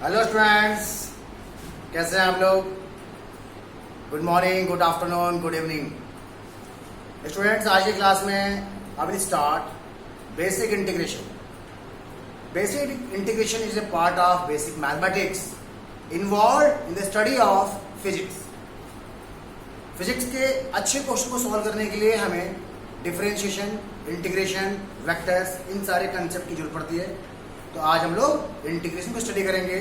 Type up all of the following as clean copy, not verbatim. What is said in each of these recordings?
Hello students, कैसे हैं आप लोग? Good morning, good afternoon, good evening. Students, आज की क्लास में I will start basic integration. Basic integration is a part of basic mathematics involve in the study of physics. Physics के अच्छे question को सॉल्व करने के लिए हमें डिफरेंशिएशन, इंटीग्रेशन, वेक्टर्स, इन सारे कंसेप्ट की जरूरत पड़ती है। तो आज हम लोग इंटीग्रेशन को स्टडी करेंगे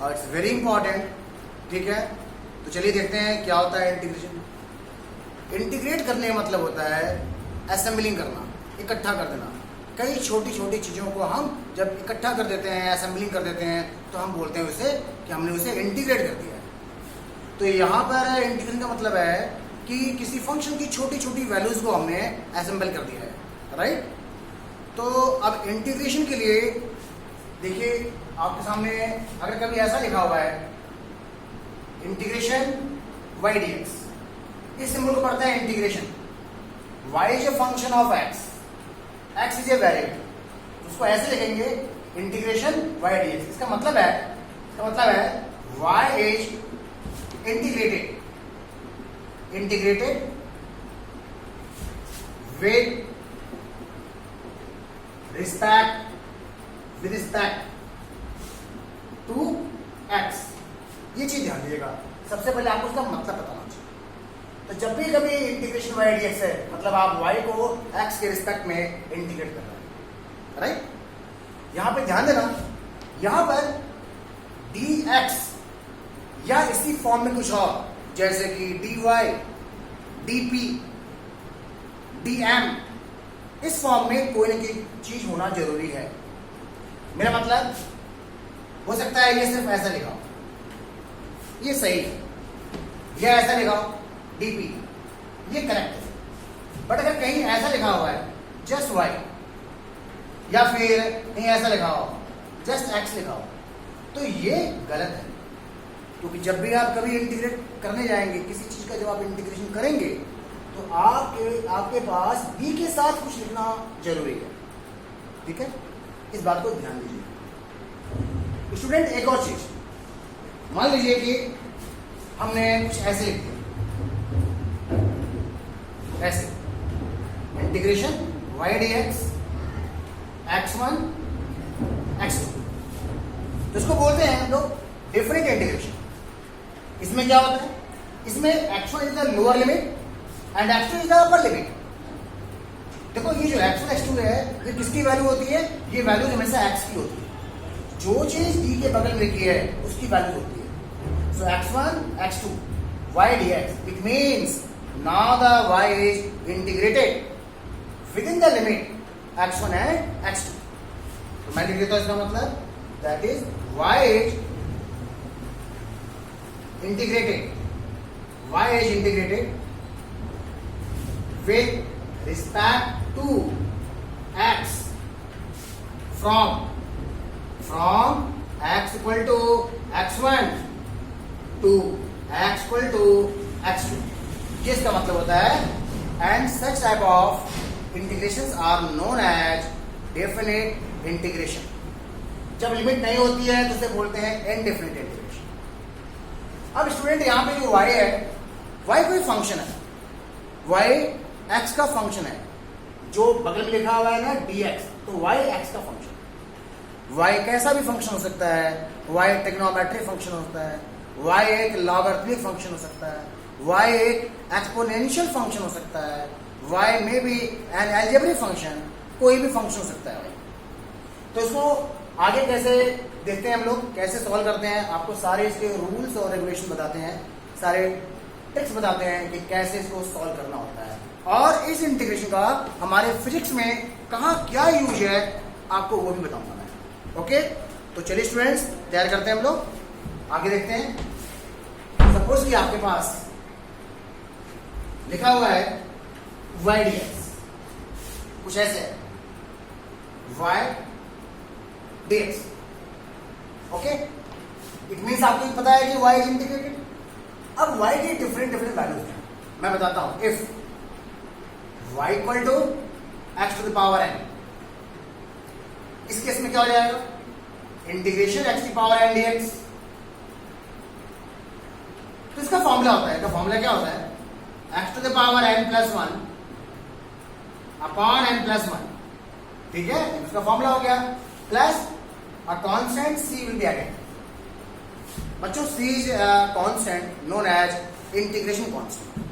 और इट्स वेरी इंपॉर्टेंट। ठीक है, तो चलिए देखते हैं क्या होता है इंटीग्रेशन। इंटीग्रेट करने का मतलब होता है असेंबलिंग करना, इकट्ठा कर देना। कई छोटी छोटी चीज़ों को हम जब इकट्ठा कर देते हैं, असेंबलिंग कर देते हैं, तो हम बोलते हैं उसे कि हमने उसे इंटीग्रेट कर दिया है। तो यहाँ पर इंटीग्रेशन का मतलब है कि किसी फंक्शन की छोटी छोटी वैल्यूज को हमने असेंबल कर दिया है, राइट। तो अब इंटीग्रेशन के लिए देखिए, आपके सामने अगर कभी ऐसा लिखा हुआ है इंटीग्रेशन y dx, इस सिंबल को पढ़ता है integration. y is a function of x, x is a variable, उसको ऐसे लिखेंगे इंटीग्रेशन y dx। इसका मतलब है y is integrated with respect to x। ये चीज ध्यान दीजिएगा, सबसे पहले आपको उसका मतलब बताना चाहिए। तो जब भी कभी इंटीग्रेशन y dx है, मतलब आप y को x के रिस्पेक्ट में इंटीग्रेट कर रहे हैं, राइट। यहां पे ध्यान देना, यहां पर dx या इसी फॉर्म में कुछ और, जैसे कि dy, dp, dm, इस फॉर्म में कोई ना कोई चीज होना जरूरी है। मेरा मतलब हो सकता है ये सिर्फ ऐसा लिखा हो, ये सही है, या ऐसा लिखा हो dp, ये करेक्ट है। बट अगर कहीं ऐसा लिखा हुआ है जस्ट y, या फिर कहीं ऐसा लिखा हो जस्ट x लिखा हो, तो ये गलत है। क्योंकि जब भी आप कभी इंटीग्रेट करने जाएंगे किसी चीज का, जब आप इंटीग्रेशन करेंगे तो आपके पास b के साथ कुछ लिखना जरूरी है। ठीक है, इस बात को ध्यान दीजिए। स्टूडेंट, एक और चीज, मान लीजिए कि हमने कुछ ऐसे लिख दिया, ऐसे integration y dx x1 x2, तो इसको बोलते हैं हम लोग डिफरेंट इंटीग्रेशन। इसमें क्या होता है, इसमें x1 is the lower limit and x2 is the upper limit. देखो, ये जो x1 x2 है, ये किसकी वैल्यू होती है? ये वैल्यू हमेशा x की होती है। जो चीज d के बगल में लिखी है उसकी वैल्यू होती है। सो x1 x2 y dx, it means now the y is integrated with in the limit x1 and x2। तो मैं लिख देता हूं इसका मतलब, that is y is integrated with respect to x from x equal to x1 to x equal to x2। ये इसका मतलब होता है। And such type of integrations are known as definite integration. जब लिमिट नहीं होती है तो उसे बोलते हैं इनडेफिनेट इंटीग्रेशन। अब स्टूडेंट, यहां पे जो y है, y कोई फंक्शन है, y x का फंक्शन है। जो बगल में लिखा हुआ है ना dx, तो y x का फंक्शन है। y कैसा भी फंक्शन हो सकता है, y ट्रिग्नोमेट्रिक फंक्शन होता है, y एक लॉगरिथमिक फंक्शन हो सकता है, y एक एक्सपोनेंशियल फंक्शन हो सकता है, y में भी एन अलजेब्रिक फंक्शन, कोई भी फंक्शन हो सकता है। तो इसको आगे कैसे देखते हैं हम लोग, कैसे सॉल्व करते हैं, आपको सारे इसके रूल्स और रेगुलेशन बताते हैं, सारे ट्रिक्स बताते हैं कि कैसे इसको सॉल्व करना होता है। और इस इंटीग्रेशन का हमारे फिजिक्स में कहाँ क्या यूज है, आपको वो भी बताऊंगा मैं। ओके, तो चलिए स्टूडेंट्स, तैयार करते हैं हम लोग, आगे देखते हैं। सपोज कि आपके पास लिखा हुआ है y dx, कुछ ऐसे है y dx। Okay, it means आपको पता है कि y इज इंटीग्रेटेड। अब y की डिफरेंट वैल्यूज हैं, मैं बताता हूं। If y equal to x to the power n, इस केस में क्या हो जाएगा, इंटीग्रेशन एक्स की पावर एन डीएक्स। तो इसका फॉर्मूला होता है, इसका फॉर्मूला क्या होता है, x to the power n plus one upon n plus one, ठीक है, इसका फॉर्मूला हो गया, plus a constant C will be added. बच्चों C is constant known as integration constant.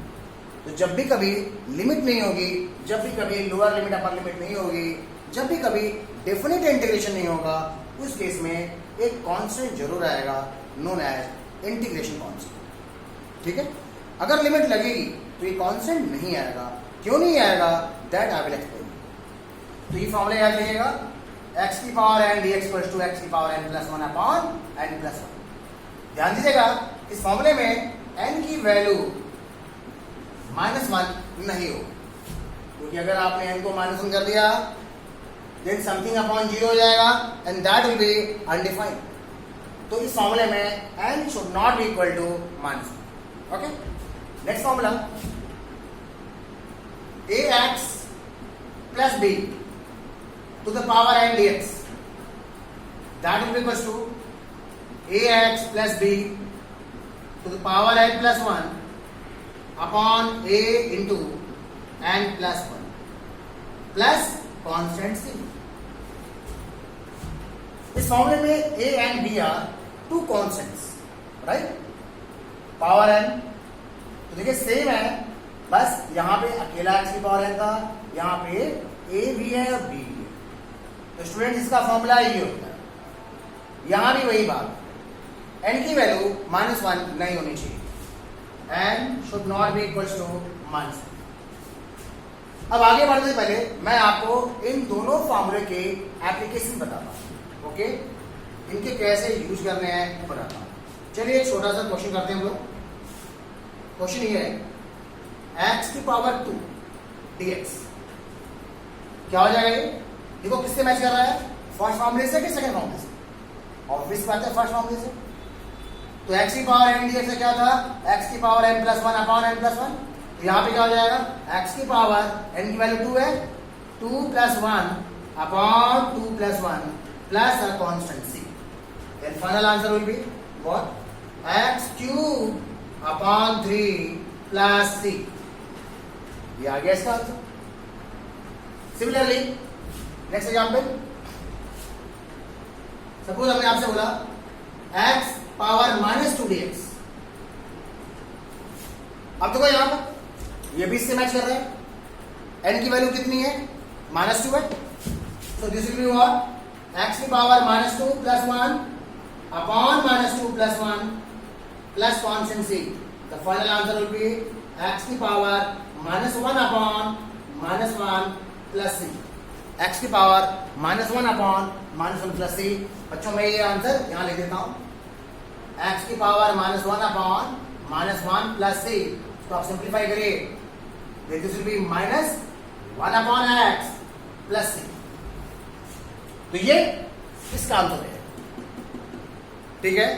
तो जब भी कभी लिमिट नहीं होगी, जब भी कभी लोअर लिमिट अपर लिमिट नहीं होगी, जब भी कभी डेफिनेट इंटीग्रेशन नहीं होगा, उस केस में एक कांस्टेंट जरूर आएगा नोन एज इंटीग्रेशन कांस्टेंट, ठीक है। अगर लिमिट लगेगी तो ये कांस्टेंट नहीं आएगा। क्यों नहीं आएगा, दैट आई विल एक्सप्लेन। तो ये फॉर्मूला याद रखिएगा, एक्स की power n d x to x की power n plus one upon n plus one. ध्यान दीजिएगा इस फॉर्मूले में एन की वैल्यू -1 नहीं हो, क्योंकि अगर आपने एन को -1 कर दिया देन समथिंग अपॉन 0 हो जाएगा and that will be undefined. तो इस फॉर्मूले में n should not be equal to -1। Okay, next formula, ax plus b to the power n dx, that will be equals to ax plus b to the power n plus 1 upon a into n plus 1 plus constant c। इस फॉर्मूले में a and b are two constants, right? Power n तो देखिए same है, बस यहां पे अकेला x की पावर n था, यहां पे a भी है और b भी है। तो स्टूडेंट इसका फॉर्मूला ये होता है, यहां भी वही बात, n की वैल्यू -1 नहीं होनी चाहिए, n should not be equals to -1। अब आगे बढ़ने से पहले मैं आपको इन दोनों फॉर्मूले के एप्लीकेशन बताता हूं, ओके, इनके कैसे यूज करने हैं वो बताता हूं। चलिए एक छोटा सा क्वेश्चन करते हैं हम लोग। क्वेश्चन ये है, x की पावर 2 dx क्या हो जाएगा, ये देखो किससे मैच कर रहा है, फर्स्ट फॉर्मूले से कि सेकंड फॉर्मूले से, ऑब्वियस बात है फर्स्ट फॉर्मूले से। तो x की पावर n dx से क्या था, x की power n plus 1 upon n plus 1। तो यहाँ पे क्या हो जाएगा, x की पावर n की वैल्यू 2 है, 2 plus 1 upon 2 plus 1 plus a constant c। Then final answer will be what, x cube upon 3 plus c। ये आ गया इसका answer. Similarly next example, suppose हमने आपसे बोला x पावर -2 dx। अब देखो यहां पर ये भी इससे मैच कर रहा है, n की वैल्यू कितनी है, -2 है, तो this will be what, x की power -2 plus 1 upon -2 plus 1 plus constant c। The final answer will B x की power -1 upon -1 plus c, x की पावर -1 अपॉन -1 प्लस c। बच्चों मैं ये आंसर यहां लिख देता हूं, x की पावर -1 अपॉन -1 प्लस c। तो आप सिंप्लीफाई करिए, this will B -1 upon x plus c। तो ये इसका आंसर है, ठीक है।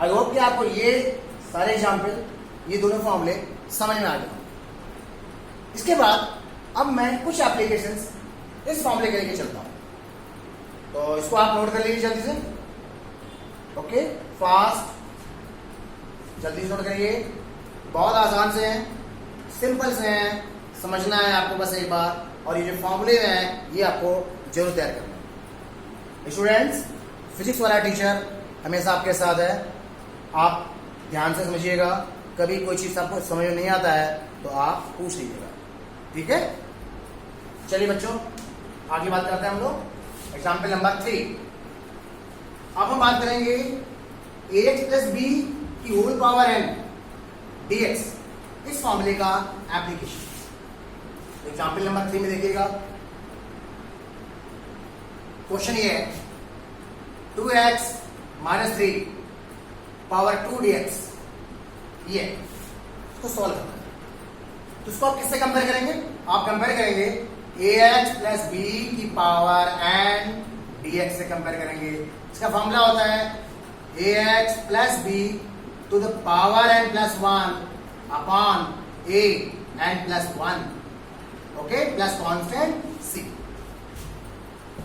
आई होप कि आपको ये सारे एग्जाम्पल, ये दोनों फॉर्मूले समझ में आ गए। इसके बाद अब मैं कुछ एप्लीकेशंस इस फॉर्मूले के लेके चलता हूं, तो इसको आप नोट कर लीजिए जल्दी से, ओके, फास्ट, जल्दी से नोट करिए। बहुत आसान से हैं, सिंपल से हैं, समझना है आपको बस एक बार, और ये जो फॉर्मूले हैं ये आपको जरूर तैयार करना है। स्टूडेंट्स, फिजिक्स वाला टीचर हमेशा आपके साथ है, आप ध्यान से समझिएगा, कभी कोई चीज आपको समझ में नहीं आता है तो आप पूछ लीजिएगा, ठीक है। चलिए बच्चों आगे बात करते हैं हम लोग, एग्जाम्पल नंबर 3। अब हम बात करेंगे ax प्लस बी की होल पावर n dx, इस फॉर्मूले का एप्लीकेशन। एग्जाम्पल नंबर 3 में देखिएगा, क्वेश्चन ये है 2x माइनस 3 पावर 2 dx, ये इसको सॉल्व करना है। तो इसको आप किससे कंपेयर करेंगे, आप कंपेयर करेंगे ax प्लस बी की पावर n dx से कंपेयर करेंगे। इसका फॉर्मूला होता है ax plus b to the power n plus 1 upon a n plus 1, okay, plus constant c।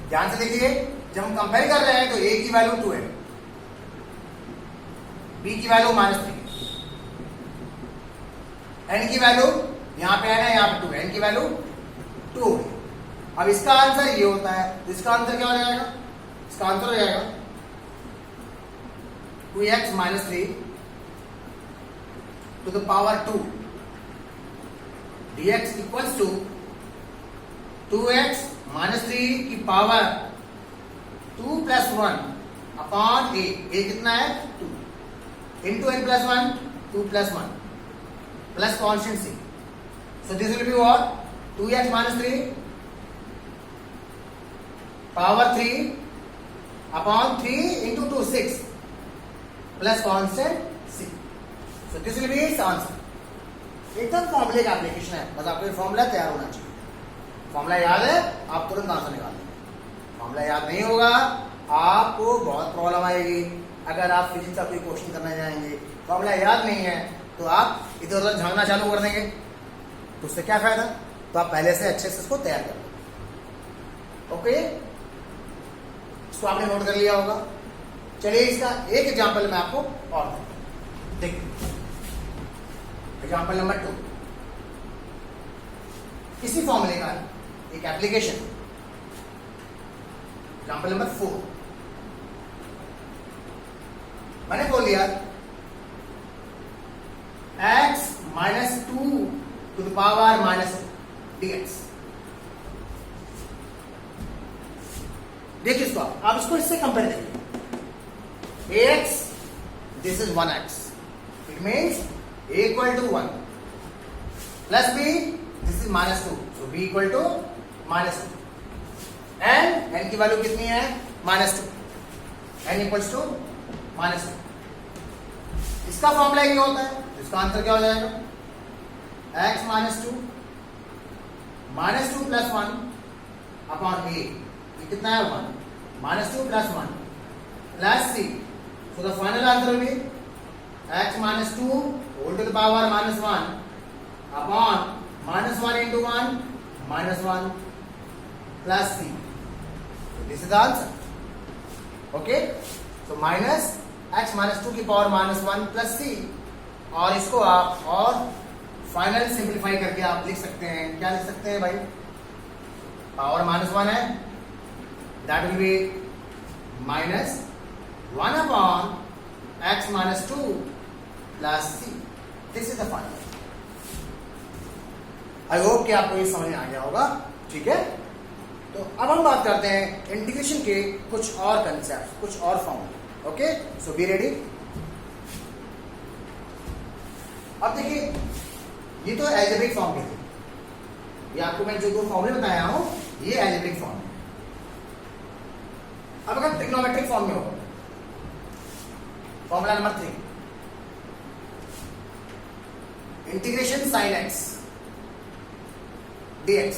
ध्यान से देखिए, जब हम कंपेयर कर रहे हैं तो ए की वैल्यू 2 है, बी की वैल्यू -3, एन की वैल्यू यहां पे n है, यहां पे 2 है, एन की वैल्यू 2 है। अब इसका आंसर ये होता है, तो इसका आंसर क्या हो जाएगा? इसका आंसर हो जाएगा 2x - 3 to the power 2 dx equals to 2x - 3 की पावर 2 + 1 अपॉन a कितना है? 2 into n + 1 2 + 1 plus constant c. So this will be what? 2x - 3 power 3 upon 3 into 2 6 plus constant c. So this will be its answer. एकदम फॉर्मूले का application है, बस आपको ये फॉर्मूला तैयार होना चाहिए। फॉर्मूला याद है, आप तुरंत आंसर निकाल देंगे। फॉर्मूला याद नहीं होगा, आपको बहुत प्रॉब्लम आएगी। अगर आप फिजिक्स का कोई क्वेश्चन करना जाएंगे, फॉर्मूला याद नहीं है, तो आप इधर उधर झांकना चालू कर देंगे, तो उससे क्या फायदा? तो आप पहले से अच्छे से इसको तैयार कर लो। ओके, इसको आपने नोट कर लिया होगा। चलिए इसका एक एग्जांपल मैं आपको और देखिए, एग्जांपल नंबर 2, इसी फॉर्मूले का एक एप्लीकेशन। एग्जांपल नंबर 4 मैंने बोल दिया x - 2 to the power -dx। देखिए इसको, आप इसको इससे कंपेयर करिए। ax, this is 1x, it means a equal to 1 plus b, this is -2, so b equal to -2, and n की वैल्यू कितनी है? -2, n equals to -2। इसका फॉर्मूला ये होता है, इसका आंसर क्या हो जाएगा? x - 2 -2 + 1 अपॉन a, ये कितना है? 1 -2 + 1 plus c, so the final answer will be x - 2 whole to the power -1 upon -1 into 1 -1 plus c. So this is the answer. Okay, so minus x - 2 की पावर -1 plus c, और इसको आप और final simplify करके आप लिख सकते हैं। क्या लिख सकते हैं भाई? पावर -1 है, that will B -1 upon x - 2 plus c. This is the final. I hope कि आपको ये समझ में आ गया होगा। ठीक है, तो अब हम बात करते हैं इंटीग्रेशन के कुछ और कंसेप्ट, कुछ और फॉर्मूले। Okay, so be ready. अब देखिए, ये तो एल्जेब्रिक फॉर्म के थे, ये आपको मैं जो दो फॉर्मूले बताया हूं, ये एल्जेब्रिक फॉर्म है। अब अगर ट्रिग्नोमेट्रिक फॉर्म में हो, formula number 3, integration sin x dx।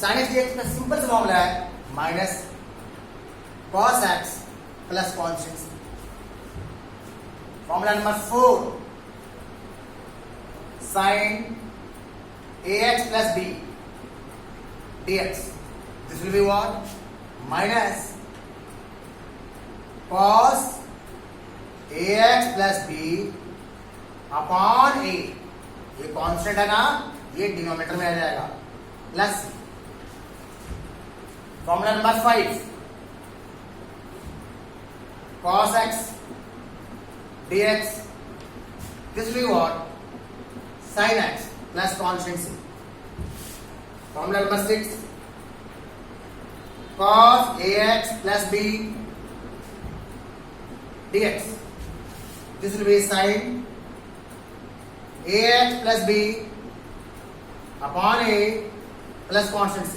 sin x dx का सिंपल सा फॉर्मूला है minus cos x plus constant. Formula number 4, sin ax plus b dx, this will be what? minus cos ax plus b upon a, ये constant है ना, ये denominator में आ जाएगा, plus formula number 5, cos x dx, this will be what? sin x plus constant c। Formula number 6, cos ax plus b dx, this will be sin ax plus b upon a plus constant c।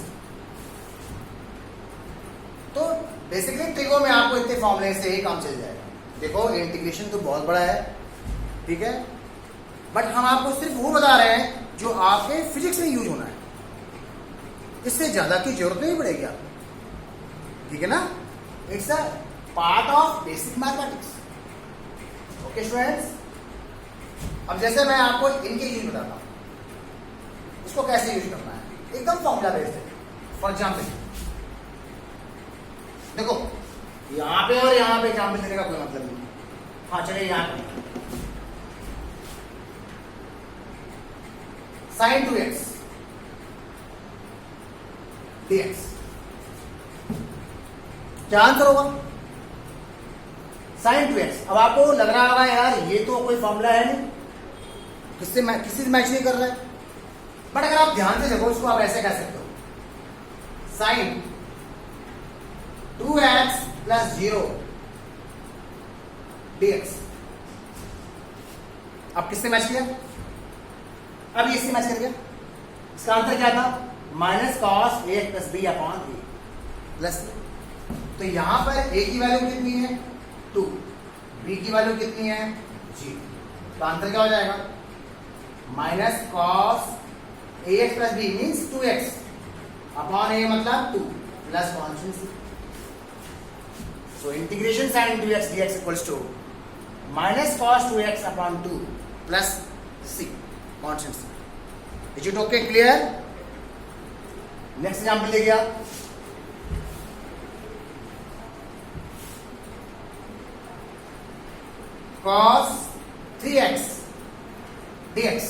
तो basically trigo में आपको इतने फॉर्मूले से ही काम चल जाएगा। देखो, इंटीग्रेशन तो बहुत बड़ा है, ठीक है, बट हम आपको सिर्फ वो बता रहे हैं जो आपके फिजिक्स में यूज होना है, इससे ज्यादा की जरूरत नहीं पड़ेगी आपको। ठीक है ना, it's a part of basic mathematics. Okay students, अब जैसे मैं आपको इनके यूज बताता हूं, इसको कैसे यूज करना है, एकदम फॉर्मूला बेस्ड है। फॉर एग्जाम्पल, देखो यहां पे और यहां पे एग्जाम्पल देने का कोई मतलब नहीं। हाँ चलिए यहां पे sin 2x dx क्या आंसर होगा? sin 2x। अब आपको लग रहा होगा यार ये तो कोई फॉर्मूला है नहीं, किसी से मैच नहीं कर रहा है, बट अगर आप ध्यान से देखो इसको आप ऐसे कह सकते हो sin 2x plus 0 dx। अब किससे मैच किया? अब ये इससे मैच कर गया। इसका आंसर क्या था? Minus cos A plus B upon a plus. तो यहां पर ए की वैल्यू कितनी है? 2, बी की वैल्यू कितनी है? 0। तो आंसर क्या हो जाएगा? Minus cos A x plus B means 2x upon A मतलब 2 plus constant C. So integration sine 2x dx equals to minus cos 2x upon 2 plus C constant C. Is it okay? Clear? Next example ले गया cos 3x dx।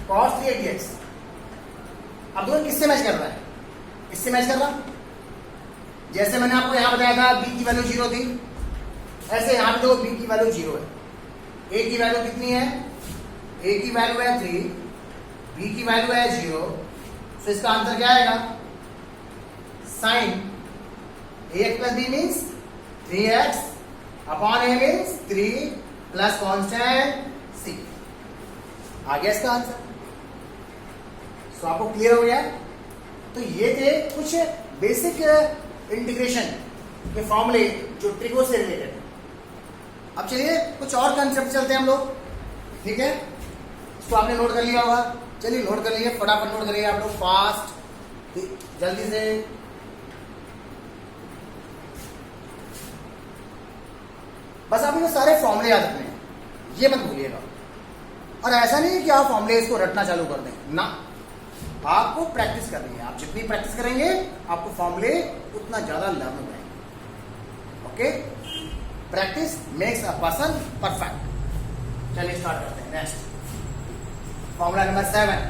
cos 3x dx अब दोनों किससे match कर रहा है? इससे match कर रहा। जैसे मैंने आपको यहां बताया था b की वैल्यू 0 थी, ऐसे यहां पे तो b की वैल्यू 0 है। a की वैल्यू कितनी है? a की वैल्यू है 3, b की वैल्यू है 0। तो इसका आंसर क्या आएगा? sin ax plus b means 3x upon a means 3 plus constant c। आ गया इसका आंसर। सो आपको क्लियर हो गया? तो ये थे कुछ बेसिक इंटीग्रेशन के फॉर्मूले जो ट्रिगो से रिलेटेड है। अब चलिए कुछ और कंसेप्ट चलते हैं हम लोग, ठीक है? इसको आपने नोट कर लिया होगा। चलिए नोट कर लिए, फटाफट नोट करिए आप लोग, फास्ट, जल्दी से। बस आप ये सारे फॉर्मूले याद रखने हैं, ये मत भूलिएगा। और ऐसा नहीं है कि आप फॉर्मूले इसको रटना चालू कर दें ना, आपको प्रैक्टिस करनी है। आप जितनी प्रैक्टिस करेंगे आपको फॉर्मूले उतना ज्यादा लर्न हो जाएंगे। Okay? Practice makes a person perfect. चलिए स्टार्ट करते हैं। Next formula number 7।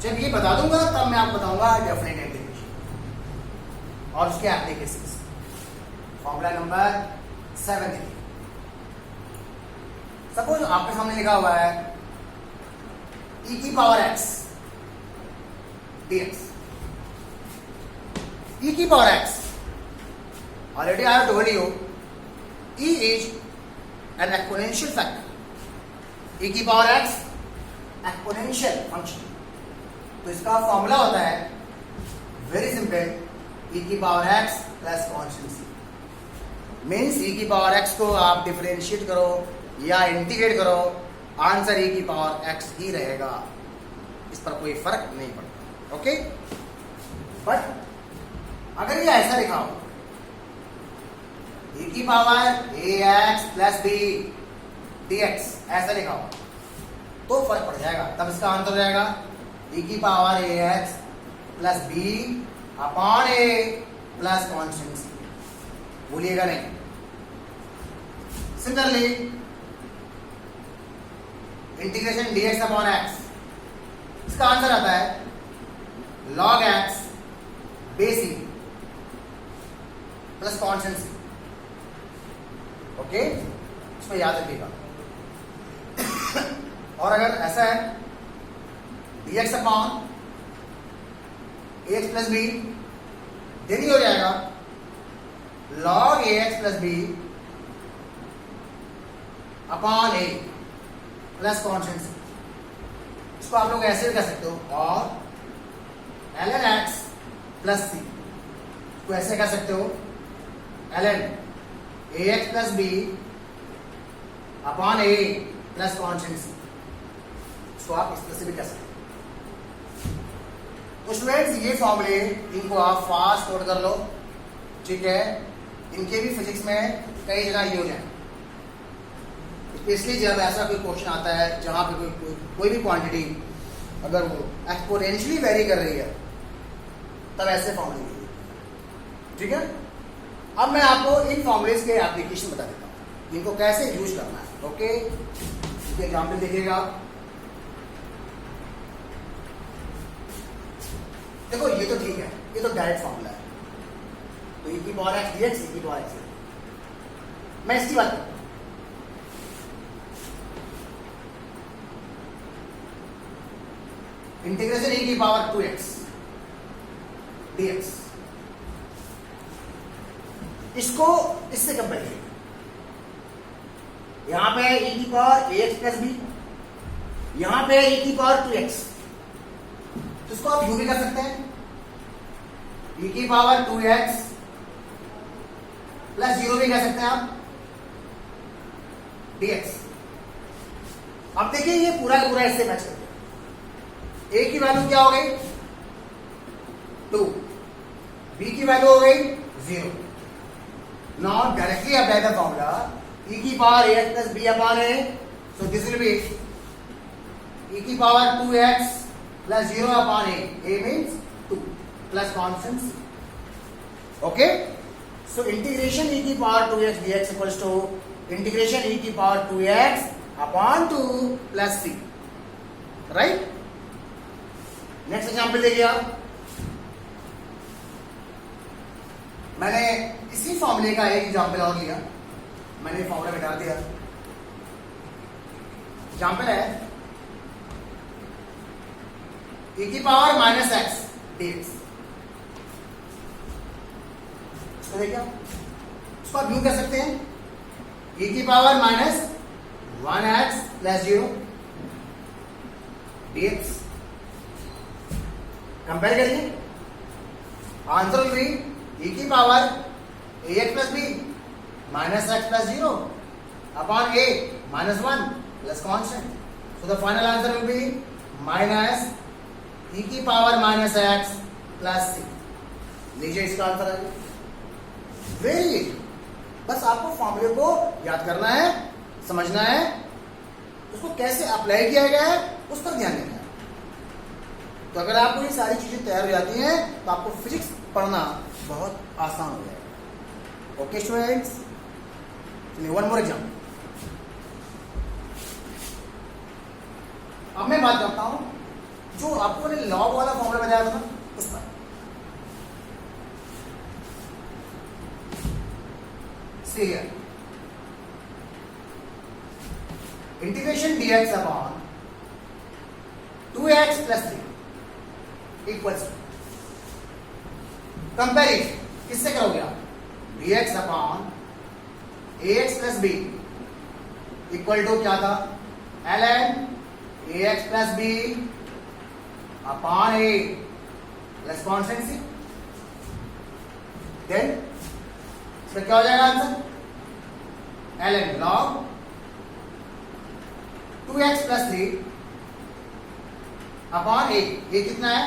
जब ये बता दूंगा तब मैं आपको बताऊंगा डेफिनेट इंटीग्रेशन और उसके एप्लीकेशंस। फॉर्मूला नंबर 7 देखिए। सपोज आपके सामने लिखा हुआ है e की पावर x dx। e की power x, already I have told you e is an exponential factor। e की पावर x एक्सपोनेंशियल फंक्शन। तो इसका फॉर्मूला होता है वेरी सिंपल, e की power x plus constant c। Means e की power x को आप डिफरेंशिएट करो या इंटीग्रेट करो, आंसर e की पावर x ही रहेगा, इस पर कोई फर्क नहीं पड़ता। ओके? बट अगर ये ऐसा लिखा हो e की power ax plus b dx, ऐसा लिखा हो तो फर्क पड़ जाएगा। तब इसका आंसर हो जाएगा e की power ax plus b upon a plus constant c। भूलिएगा नहीं। Similarly integration dx upon x, इसका आंसर आता है log x base e plus constant c। Okay? इसको याद रखिएगा। और अगर ऐसा है dx upon ax plus b, then ही हो जाएगा log ax plus b upon a plus constant c। इसको आप लोग ऐसे कर सकते हो, और ln x प्लस c को ऐसे कर सकते हो ln ax plus b upon a plus constant c। इसको आप इस तरह से भी कर सकते हो। तो स्टूडेंट्स ये फॉर्मूले इनको आप फास्ट नोट कर लो, ठीक है? इनके भी फिजिक्स में कई जगह यूज है, स्पेशली जब ऐसा कोई क्वेश्चन आता है जहां पे कोई भी क्वांटिटी अगर वो एक्सपोनेंशियली वेरी कर रही है तब ऐसे फॉर्मूले लिखिए, ठीक है। अब मैं आपको इन फॉर्मूलेज के एप्लीकेशन बता देता हूँ, इनको कैसे यूज करना है। ओके, एग्जाम्पल देखिएगा। देखो ये तो ठीक है, ये तो डायरेक्ट फॉर्मूला है, तो e की पावर x dx, e की पावर x dx। मैं इसकी बात करता हूं, इंटीग्रेशन e की पावर 2x dx, इसको इससे कंपेयर करिए। यहां पे e की पावर ax प्लस b, यहां पे e की पावर 2x, तो इसको आप यूं भी कर सकते हैं, e की पावर 2x प्लस 0 भी कह सकते हैं आप dx। अब देखिए ये पूरा का पूरा इससे मैच करते हैं। a की वैल्यू क्या हो गई 2, b की वैल्यू हो गई 0। Now directly apply the formula e की power ax plus b upon a, so this will B e की power 2x plus 0 upon a means 2 plus constant c. Okay, so integration e की power 2x dx equals to integration e की power 2x upon 2 plus c, right? next example देखिए आप, मैंने इसी फॉर्मूले का एक एग्जाम्पल और लिया, मैंने फॉर्मूला मिटा दिया। एग्जाम्पल है e की पावर माइनस एक्स dx। इसको देखिए, इसको आप यूं कर सकते हैं e की power minus 1x plus 0 dx। Compare करिए, आंसर विल बी e की power ax plus b minus x plus 0 upon a minus 1 plus constant, so the final answer will B minus e की power minus x plus सी। लीजिए इसका answer आ गया। Very easy, बस आपको फॉर्मूले को याद करना है, समझना है, उसको कैसे अप्लाई किया गया है उस पर ध्यान देना है। तो अगर आपको ये सारी चीजें तैयार हो जाती हैं तो आपको फिजिक्स पढ़ना बहुत आसान हो जाएगा। Okay students, one more example. अब मैं बात करता हूं जो आपको मैंने लॉग वाला फॉर्मूला बताया था ना, उस पर। See here, integration dx upon 2x plus 3 equals comparison किससे करोगे आप, dx upon ax plus b equal to क्या था, ln ax plus b upon a plus constant c। Then इसका क्या हो जाएगा answer, ln log 2x plus 3 upon a, ये कितना है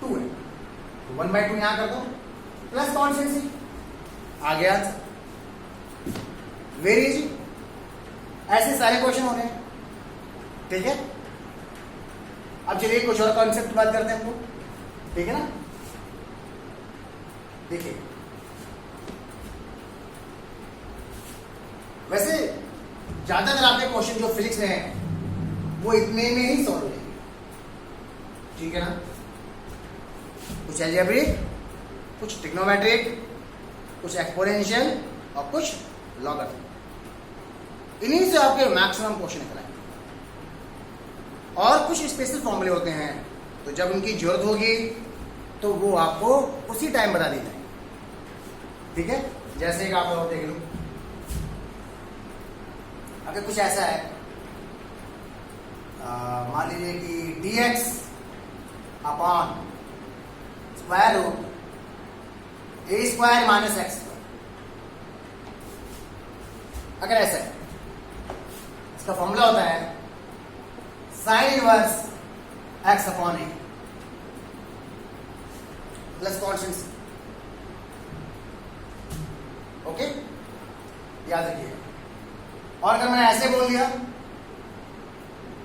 2 है, तो 1/2 यहां कर दो प्लस कॉन्स्टेंट c, आ गया आंसर। वेरी इजी, ऐसे सारे क्वेश्चन होने हैं, ठीक है। अब चलिए कुछ और कॉन्सेप्ट की बात करते हैं हमको, ठीक है ना। देखिए वैसे ज्यादातर आपके क्वेश्चन जो फिजिक्स में है वो इतने में ही सॉल्व होंगे, ठीक है ना। कुछ अलजेब्रिक, कुछ ट्रिग्नोमेट्रिक, कुछ एक्सपोनेंशियल और कुछ लॉगरिथम, इन्हीं से आपके मैक्सिमम क्वेश्चन निकल आएंगे। और कुछ स्पेशल फॉर्मूले होते हैं, तो जब उनकी जरूरत होगी तो वो आपको उसी टाइम बता दी जाएंगे, ठीक है। जैसे कि आप लोग देख लो, अगर कुछ ऐसा है, मान लीजिए कि dx upon square root a square minus x, अगर ऐसा है, इसका फॉर्मूला होता है sine inverse x upon a plus constant c. Okay, याद रखिएगा। और अगर मैंने ऐसे बोल दिया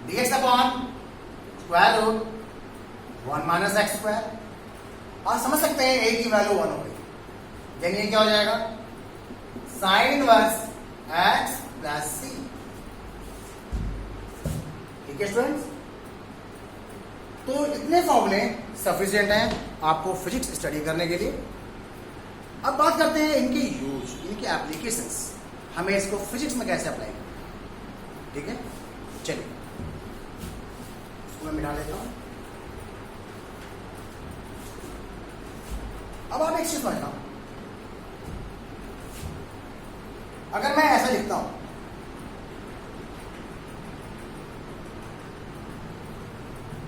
dx upon square root 1 minus x square, आप समझ सकते हैं ए की वैल्यू 1 हो गई, यानी ये क्या हो जाएगा साइन इनवर्स एक्स प्लस सी। ठीक है स्टूडेंट्स, तो इतने फॉर्मूले सफिशिएंट हैं आपको फिजिक्स स्टडी करने के लिए। अब बात करते हैं इनके यूज, इनके एप्लीकेशंस, हमें इसको फिजिक्स में कैसे अप्लाई करें। ठीक है, चलिए इसको मैं मिटा लेता हूं। अब आप एक चीज समझना, अगर मैं ऐसा लिखता हूं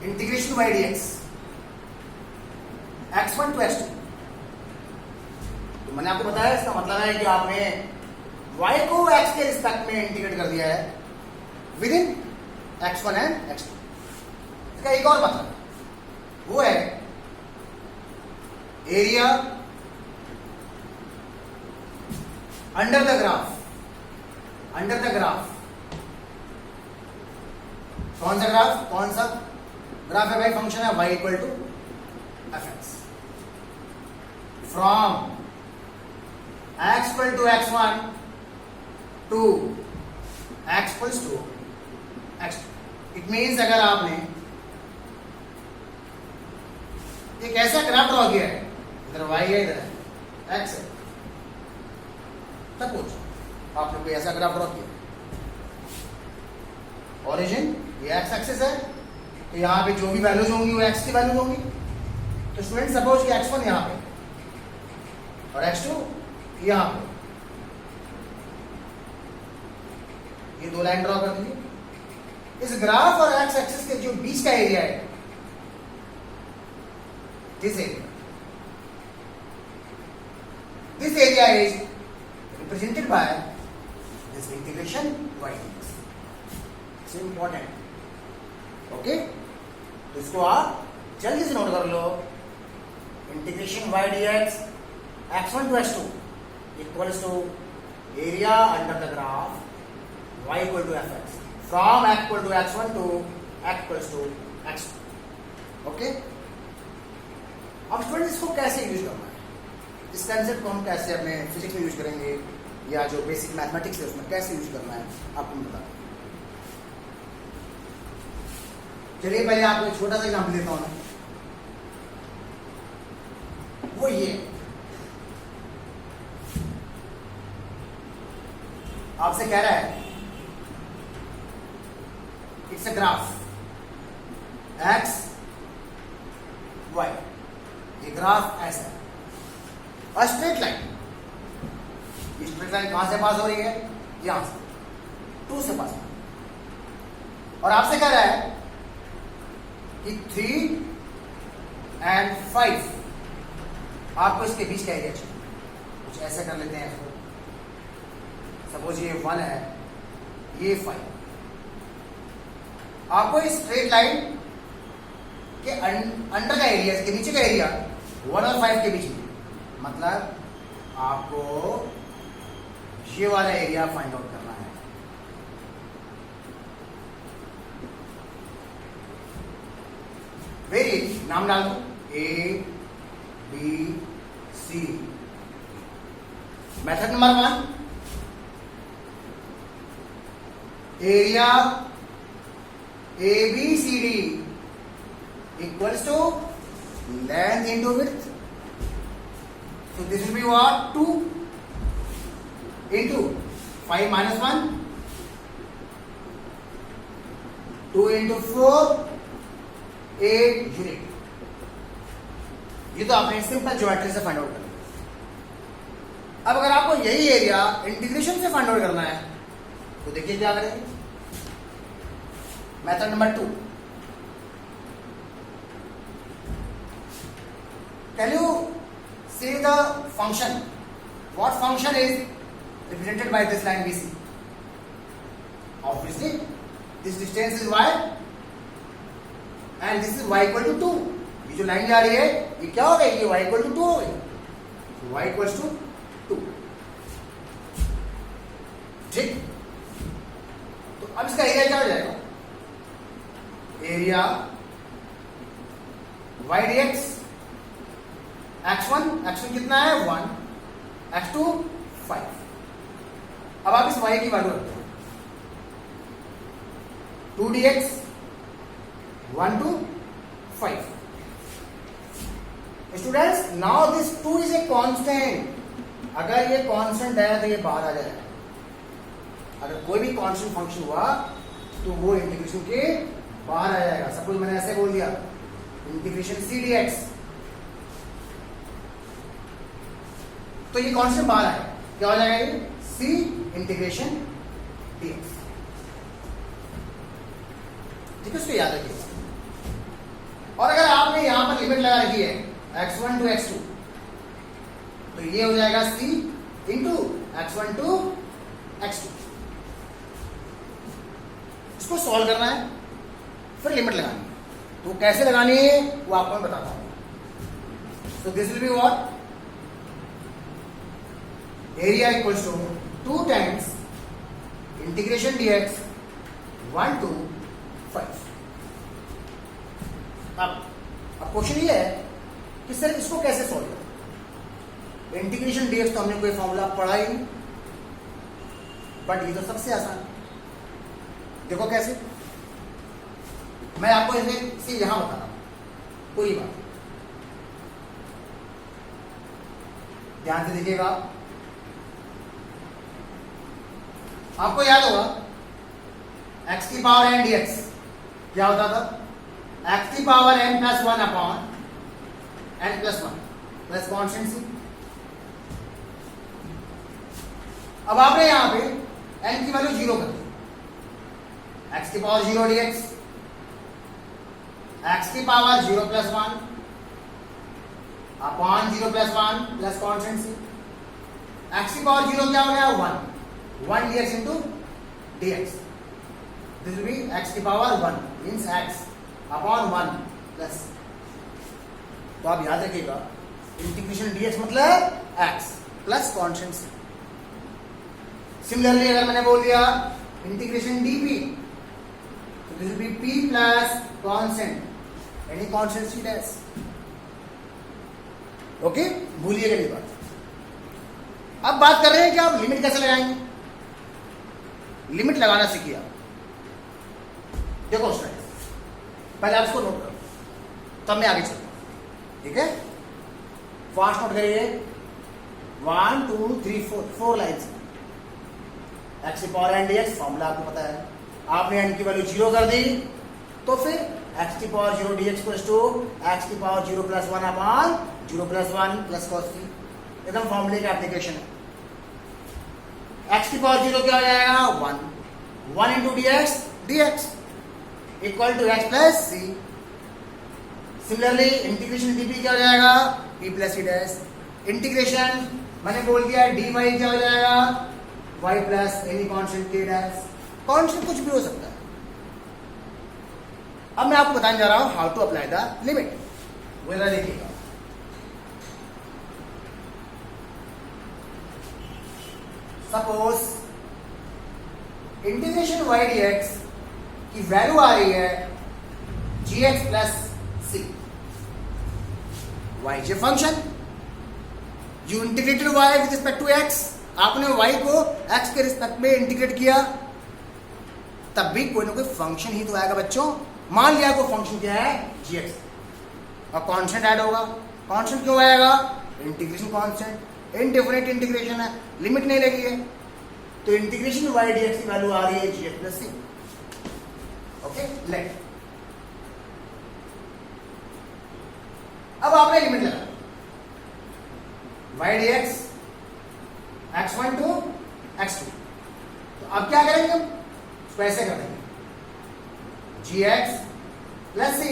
integration by d x x1 to x2, तो मैंने आपको बताया इसका मतलब है कि आपने y को x के रिस्पेक्ट में इंटीग्रेट कर दिया है with in x1 and x2। इसका एक और मतलब वो है area under the graph. Under the graph कौन सा ग्राफ, कौन सा ग्राफ है भाई, फंक्शन है y equal to f x from x equal to x1 to x equals to x2। It means अगर आपने एक ऐसा ग्राफ ड्रॉ किया है, इधर y है इधर x है, सपोज आपने कोई ऐसा ग्राफ ड्रॉ किया, ओरिजिन ये x एक्सिस है, तो यहां पे जो भी वैल्यूज होंगी वो x की वैल्यूज होंगी। तो स्टूडेंट सपोज कि x1 यहां पे और x2 यहां पे, ये दो लाइन ड्रॉ कर दीजिए। इस ग्राफ और x एक्सिस के जो बीच का एरिया है, this area is represented by this integration y dx। It's important, okay. तो इसको आप जल्दी से नोट कर लो, integration y dx x1 to x2 equals to area under the graph y equal to f x from x equal to x1 to x equals to x2। Okay, अब student इसको कैसे यूज करना है, इस concept को हम कैसे अपने फिजिक्स में यूज करेंगे, या जो बेसिक मैथमेटिक्स है उसमें कैसे यूज करना है आपको मैं बता। चलिए पहले आपको एक छोटा सा एग्जाम्पल देता हूं ना, वो ये आपसे कह रहा है it's a graph x y, ये ग्राफ ऐसा है, और स्ट्रेट लाइन, ये स्ट्रेट लाइन कहां से पास हो रही है, यहां से 2 से पास, और आपसे कह रहा है कि 3 एंड 5 आपको इसके बीच का एरिया चाहिए। कुछ ऐसे कर लेते हैं इसको, सपोज ये 1 है, ये 5, आपको इस स्ट्रेट लाइन के अंडर का एरिया, इसके नीचे का एरिया 1 और 5 के बीच में, मतलब आपको ये वाला एरिया फाइंड आउट करना है। वेरी नाम डाल दो A B C। Method number 1, area ABCD equals to length into width. So this will be what? 2 into 5 minus 1, 2 into 4, 8 unit. ये तो आपने सिंपल ज्योमेट्री से फाइंड आउट कर लिया। अब अगर आपको यही एरिया इंटीग्रेशन से फाइंड आउट करना है तो देखिए क्या करेंगे। Method number 2, can you see the function? What function is represented by this line BC? Obviously this distance is y and this is y equal to 2। ये जो लाइन जा रही है ये क्या हो गई, ये y equal to 2 हो गई, so y equals to 2। ठीक, तो अब इसका एरिया क्या हो जाएगा, एरिया y dx x1 कितना है 1, x2 5। अब आप इस y की वैल्यू रखते हो 2dx 1 to 5। Students now this 2 is a constant. अगर ये कांस्टेंट है तो ये बाहर आ जाएगा। अगर कोई भी कांस्टेंट फंक्शन हुआ तो वो इंटीग्रेशन के बाहर आ जाएगा। सपोज मैंने ऐसे बोल दिया इंटीग्रेशन c dx, तो ये कांस्टेंट बाहर आएगा, क्या हो जाएगा ये c इंटीग्रेशन dx। ठीक है, उसको याद रखिएगा। और अगर आपने यहां पर लिमिट लगा रखी है x1 to x2, तो ये हो जाएगा c into x1 to x2। इसको सॉल्व करना है, फिर लिमिट लगानी है। तो कैसे लगानी है वो आपको मैं बताता हूं। So this will be what, area equals to 2 times integration dx 1 to 5। अब क्वेश्चन ये है कि सर इसको कैसे सॉल्व करें। इंटीग्रेशन dx तो हमने कोई फॉर्मूला पढ़ा ही नहीं, बट ये तो सबसे आसान। देखो कैसे, मैं आपको इसे यहां बता रहा हूं, पूरी बात ध्यान से देखिएगा। आपको याद होगा x की पावर n dx क्या होता था, x की power n plus 1 upon n plus 1 plus constant c। अब आपने यहां पे n की वैल्यू 0 कर दी, x की पावर 0 dx, x की power 0 plus 1 upon 0 plus 1 plus constant c। x की पावर 0 क्या हो गया 1 dx into dx। This will B x की power 1 means x upon 1 plus. तो आप याद रखिएगा इंटीग्रेशन dx मतलब x plus constant c। Similarly अगर मैंने बोल दिया इंटीग्रेशन dp, तो this will B p plus constant any constant c dash. Okay, भूलिएगा ये बात। अब बात कर रहे हैं कि आप लिमिट कैसे लगाएंगे। लिमिट लगाना सीखिए आप। देखो स्टूडेंट्स, पहले आप इसको नोट करो, तब मैं आगे चलूंगा। ठीक है, फास्ट नोट करिए। 1 2 3 4 लाइन्स। x की पावर n dx फॉर्मूला आपको पता है। आपने n की वैल्यू 0 कर दी, तो फिर x की power 0 dx equals to x की power 0 plus 1 upon 0 plus 1 plus cos c। एकदम फॉर्मूले का एप्लीकेशन है। x की पावर 0 क्या हो जाएगा 1 into dx equal to x plus c। Similarly integration dp क्या हो जाएगा p plus c dash. Integration मैंने बोल दिया dy क्या हो जाएगा y plus any constant k dash. Constant कुछ भी हो सकता है। अब मैं आपको बताने जा रहा हूं how to apply the limit. वो जरा देखिएगा। सपोज इंटीग्रेशन y dx की वैल्यू आ रही है gx plus c। y j फंक्शन, you integrated y with respect to x। आपने y को x के रिस्पेक्ट में इंटीग्रेट किया, तब भी कोई ना कोई फंक्शन ही तो आएगा बच्चों। मान लिया को फंक्शन क्या है gx, और कांस्टेंट ऐड होगा। कांस्टेंट क्यों आएगा, इंटीग्रेशन कांस्टेंट, इनडेफिनिट इंटीग्रेशन है, लिमिट नहीं लगी है। तो इंटीग्रेशन y dx की वैल्यू आ रही है gx plus c। Okay, let अब आपने लिमिट लगा y dx x1 to x2। तो अब क्या करेंगे हम, इसको ऐसे कर देंगे gx plus c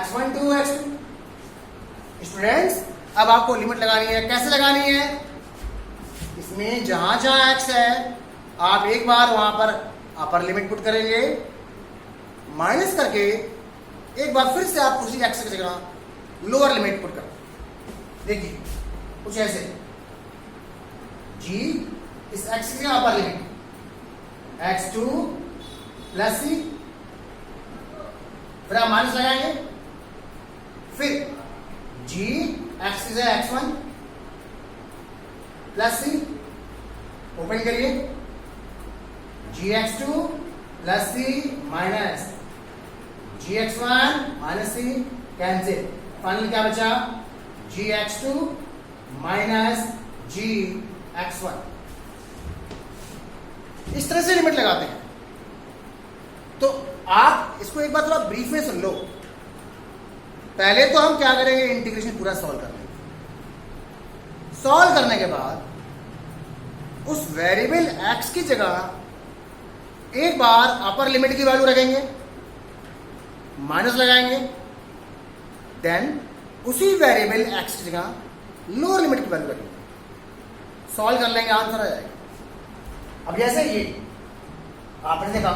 x1 to x2। Students, अब आपको लिमिट लगानी है। कैसे लगानी है, इसमें जहां जहां x है आप एक बार वहां पर अपर लिमिट पुट करेंगे, माइनस करके एक बार फिर से आप उसी x की जगह लोअर लिमिट पुट कर। देखिए कुछ ऐसे g इस x की जगह upper limit x2 plus c, फिर आप माइनस लगाएंगे, फिर g एक्स है x1 प्लस सी, ओपन करिए, gx2 प्लस सी माइनस gx1 माइनस सी, कैंसिल, फाइनल क्या बचा, gx2 माइनस gx1। इस तरह से लिमिट लगाते हैं। तो आप इसको एक बार थोड़ा ब्रीफ में सुन लो। पहले तो हम क्या करेंगे, इंटीग्रेशन पूरा सॉल्व कर लेंगे। सॉल्व करने के बाद उस वेरिएबल x की जगह एक बार अपर लिमिट की वैल्यू रखेंगे, माइनस लगाएंगे, देन उसी वेरिएबल x की जगह लोअर लिमिट की वैल्यू रखेंगे, सॉल्व कर लेंगे, आंसर आ जाएगा। अब जैसे ये आपने देखा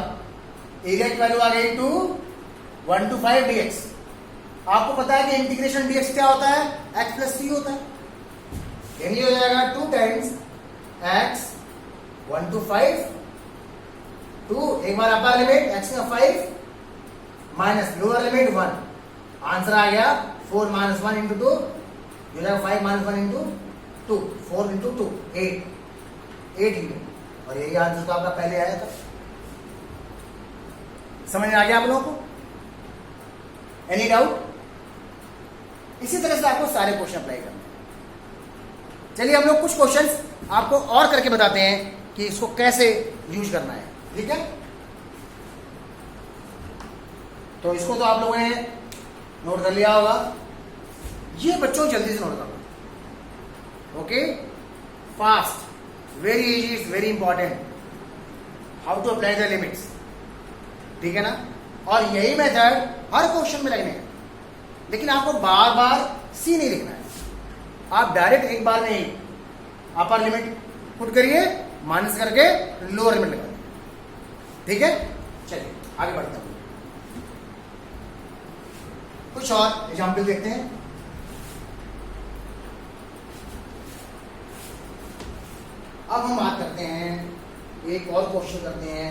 एरिया की वैल्यू आ गई 2 1 to 5 dx। आपको पता है कि इंटीग्रेशन dx क्या होता है, x प्लस c होता है, यानी हो जाएगा 2 टाइम्स x 1 to 5 2, एक बार अपर लिमिट x का 5 माइनस लोअर लिमिट 1, आंसर आ गया 4 माइनस 1 इंटू 2, हो जाएगा 5 माइनस 1 इंटू 2, 4 इंटू 2 8 ही, और यही आंसर तो आपका पहले आया था। समझ में आ गया आप लोगों को? Any doubt? इसी तरह से आपको सारे क्वेश्चन अप्लाई करने हैं। चलिए हम लोग कुछ क्वेश्चंस आपको और करके बताते हैं कि इसको कैसे यूज करना है, ठीक है? तो इसको तो आप लोगों ने नोट कर लिया होगा, ये बच्चों जल्दी से नोट कर लो, okay? Fast, very easy, it's very important, how to apply the limits, ठीक है ना? और यही मेथड हर क्वेश्चन में लगने हैं, लेकिन आपको बार बार सी नहीं लिखना है, आप डायरेक्ट एक बार में ही अपर लिमिट पुट करिए, माइनस करके लोअर लिमिट लगा दीजिए, ठीक है? चलिए आगे बढ़ते हैं, कुछ और एग्जाम्पल देखते हैं। अब हम बात करते हैं, एक और क्वेश्चन करते हैं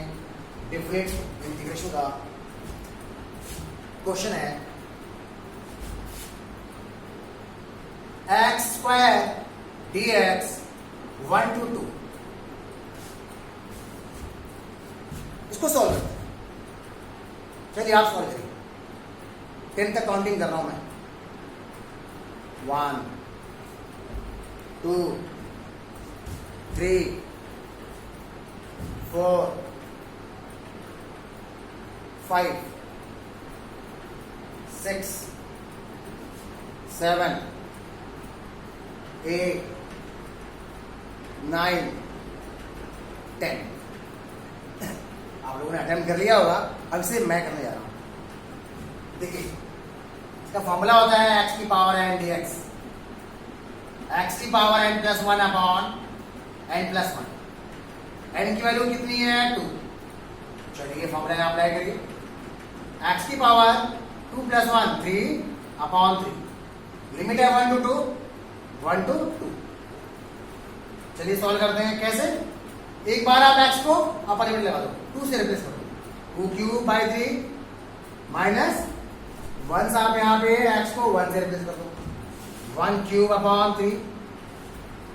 डिफरेंट इंटीग्रेशन का। क्वेश्चन है x स्क्वायर dx 1 to 2, इसको सॉल्व करते हैं। चलिए आप सॉल्व करिए, 10 तक काउंटिंग कर रहा हूं मैं, 1 2 3 4 5 6 7 8 9 10। आप लोगों ने अटेम्प्ट कर लिया होगा, अब इसे मैं करने जा रहा हूं। देखिए इसका फॉर्मूला होता है x की पावर n dx, x की power n plus 1 upon n plus 1, n की वैल्यू कितनी है 2। चलिए फॉर्मूला अप्लाई करिए, x की पावर 2 प्लस 1 3 अपॉन 3, लिमिट है 1 to 2 1 to 2। चलिए सॉल्व करते हैं, कैसे? एक बार आप x को अपर लिमिट लगा दो, 2 से रिप्लेस कर दो, 2 क्यूब बाई 3 माइनस 1 से आप यहाँ पे x को 1 से रिप्लेस कर दो, 1 cube upon 3,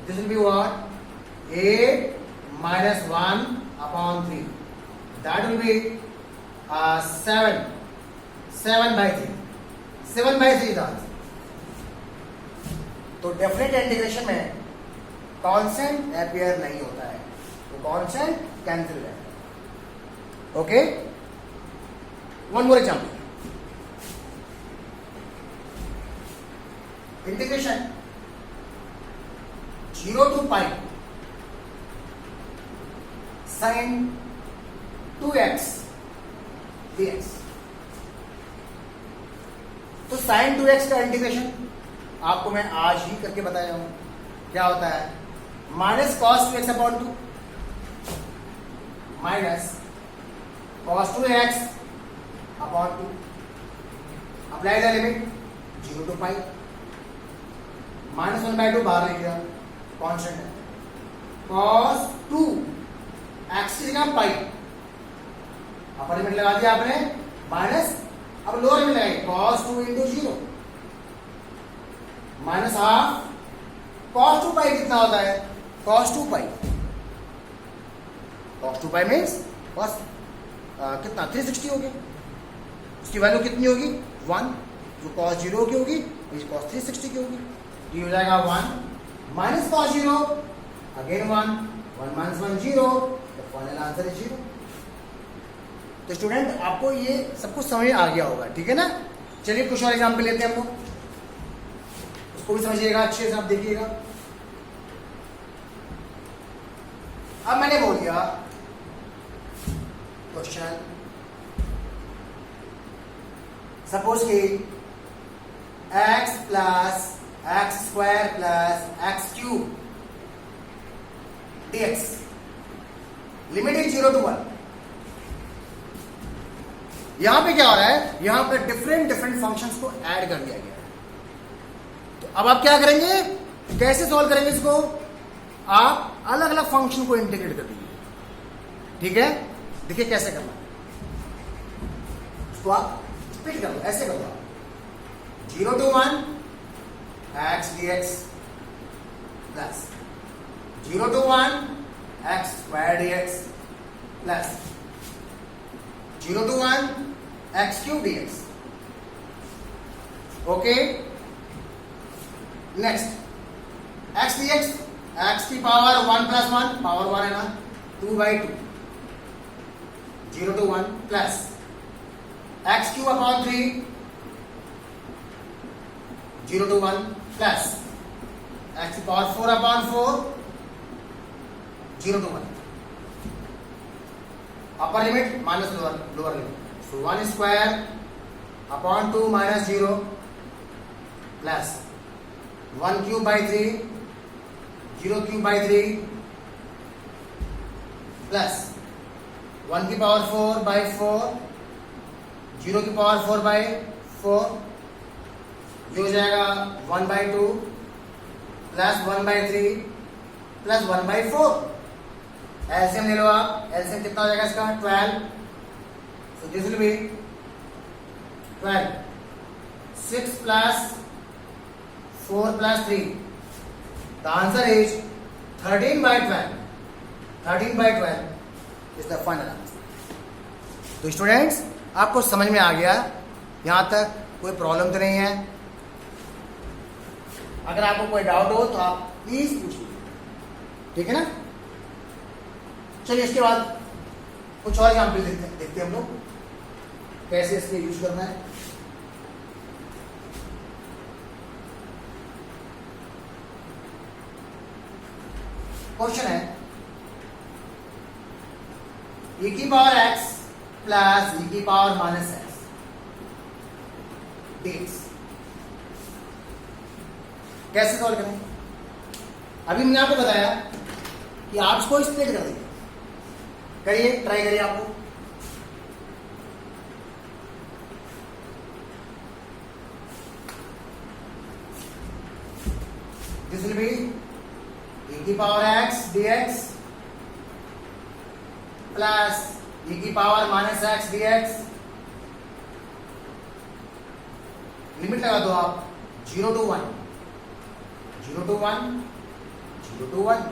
this will be what 8 minus 1 upon 3, that will be 7 by 3, 7 by 3 था। तो डेफिनेट इंटीग्रेशन में कांस्टेंट अपीयर नहीं होता है, तो कांस्टेंट कैंसिल हो जाता है, okay? One more example, integration 0 to pi sin 2x dx। तो sin 2x का इंटीग्रेशन आपको मैं आज ही करके बताया हूं, क्या होता है, minus cos 2x upon 2 minus cos 2x upon 2, apply the limit 0 to pi, minus 1/2 बाहर ले लिया, कॉन्स्टेंट है, कॉस 2 x की जगह पाई, अपर लिमिट लगा दिया आपने, माइनस अब लोअर लिमिट लगाई, cos 2 into 0 minus half cos 2 पाई कितना होता है? cos 2 पाई, cos 2 पाई मीन्स cos कितना 360 हो गया, उसकी वैल्यू कितनी होगी 1, जो cos 0 की होगी इस cos 360 की होगी, ये हो जाएगा 1 माइनस cos 0 अगेन 1 माइनस 1 0, तो फाइनल आंसर है 0। तो स्टूडेंट आपको ये सब कुछ समझ आ गया होगा, ठीक है ना। चलिए कुछ और एग्जाम्पल लेते हैं हम लोग, उसको भी समझिएगा अच्छे से, आप देखिएगा। अब मैंने बोल दिया क्वेश्चन, सपोज कि x plus x square plus x cube dx limit is 0 to 1। यहां पे क्या हो रहा है, यहां पे डिफरेंट डिफरेंट फंक्शंस को ऐड कर दिया गया है। तो अब आप क्या करेंगे, कैसे सॉल्व करेंगे इसको, आप अलग अलग फंक्शन को इंटीग्रेट कर दीजिए, ठीक है। देखिए कैसे करना, इसको आप स्प्लिट कर लो, ऐसे कर लो आप 0 to 1 x dx plus 0 to 1 x square dx plus 0 to 1 x cube dx। Okay, next x dx, x की पावर 1 प्लस 1, पावर 1 है ना, 2/2 0 to 1 plus x cube upon 3 0 to 1 plus x की power 4 upon 4 0 to 1, upper limit minus lower limit, so 1 square upon 2 minus 0 plus 1 cube by 3 0 cube by 3 plus 1 की power 4 by 4 0 की power 4 by 4, ये हो जाएगा 1 by 2 plus 1 by 3 plus 1 by 4। LCM ले लो आप, LCM कितना हो जाएगा इसका 12, सो this will B 12, 6 plus 4 plus 3, the answer is 13/12, 13/12 is the final answer. तो स्टूडेंट्स आपको समझ में आ गया, यहां तक कोई प्रॉब्लम तो नहीं है। अगर आपको कोई डाउट हो तो आप प्लीज पूछिए, ठीक है ना। चलिए इसके बाद कुछ और एग्जाम्पल देखते हैं हम लोग, कैसे इसके यूज करना है। क्वेश्चन है e की पावर x प्लस e की पावर माइनस x dx कैसे सॉल्व करें। अभी मैंने आपको बताया कि आप इसको स्प्लिट कर दीजिए, करिए, ट्राई करिए आपको। दिस विल बी e की power x dx plus e की power minus x dx, limit लगा दो आप 0 to 1 0 to 1 0 to 1,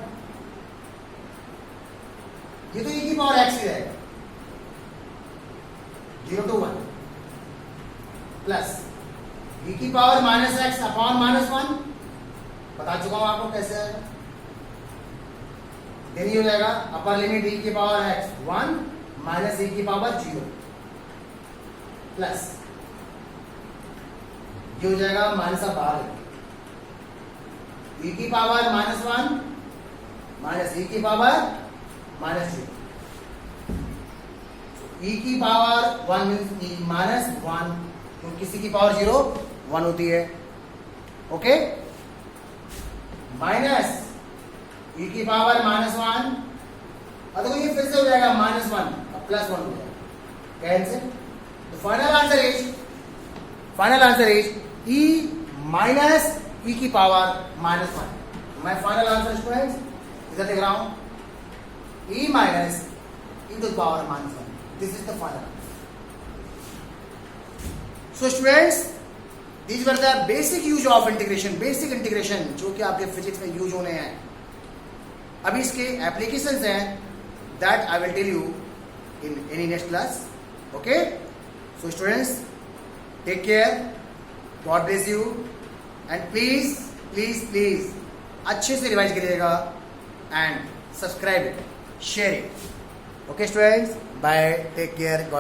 ये तो e की पावर x ही रहेगा 0 to 1 प्लस e की power minus x upon minus 1, बता चुका हूं आपको कैसे आएगा। देन ये हो जाएगा अपर लिमिट e की पावर x 1 माइनस e की पावर 0 प्लस ये हो जाएगा माइनस ऑफ बाहर e की पावर माइनस 1 माइनस e की पावर माइनस 0, e की पावर 1 मीन्स e माइनस 1, तो किसी की पावर 0 1 होती है, ओके, माइनस e की पावर माइनस 1, और तो ये फिर से हो जाएगा माइनस 1 और प्लस 1 हो जाएगा, कैंसिल। तो final answer is e minus e की पावर माइनस 1। मैं फाइनल आंसर स्टूडेंट्स इधर देख रहा हूं, e minus e to the power minus 1, this is the final answer. So students these were the basic use of integration, basic integration जो कि आपके physics में यूज होने हैं। अभी इसके एप्लीकेशंस हैं that I will tell you in any next class. Okay, so students take care, God bless you and please please please अच्छे से रिवाइज करिएगा and subscribe it, share it. Okay students, bye, take care, God